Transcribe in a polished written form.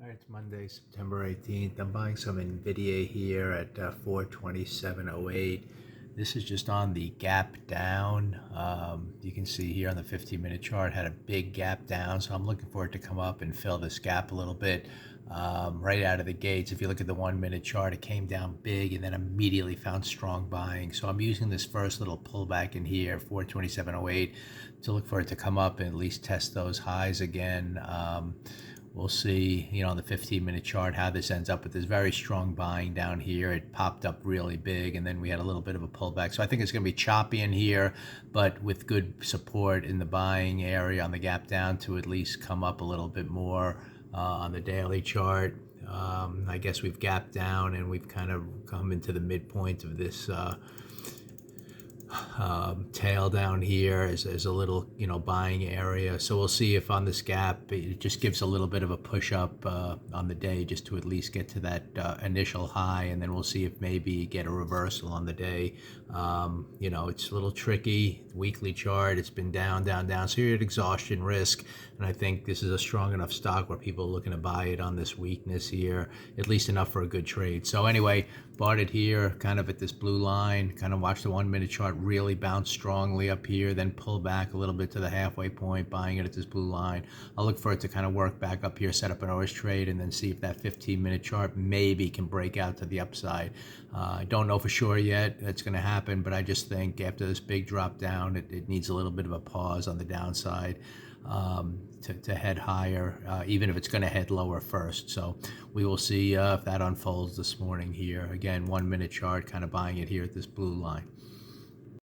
All right, it's Monday, September 18th. I'm buying some NVDA here at 427.08. This is just on the gap down. You can see here on the 15-minute chart had a big gap down, so I'm looking for it to come up and fill this gap a little bit right out of the gates. If you look at the 1-minute chart, it came down big and then immediately found strong buying. So I'm using this first little pullback in here, 427.08, to look for it to come up and at least test those highs again. We'll see, on the 15-minute chart how this ends up with this very strong buying down here. It popped up really big, and then we had a little bit of a pullback. So I think it's going to be choppy in here, but with good support in the buying area on the gap down to at least come up a little bit more on the daily chart. I guess we've gapped down, and we've kind of come into the midpoint of this tail down here as a little buying area. So we'll see if on this gap it just gives a little bit of a push up on the day, just to at least get to that initial high, and then we'll see if maybe get a reversal on the day. It's a little tricky. Weekly chart, it's been down, so you're at exhaustion risk, and I think this is a strong enough stock where people are looking to buy it on this weakness here, at least enough for a good trade. So anyway, bought it here kind of at this blue line, kind of watched the 1-minute chart really bounce strongly up here, then pull back a little bit to the halfway point, buying it at this blue line. I'll look for it to kind of work back up here, set up an hours trade, and then see if that 15-minute chart maybe can break out to the upside. I don't know for sure yet that's going to happen, but I just think after this big drop down, it needs a little bit of a pause on the downside to head higher, even if it's going to head lower first. So we will see if that unfolds this morning here. Again, 1-minute chart, kind of buying it here at this blue line.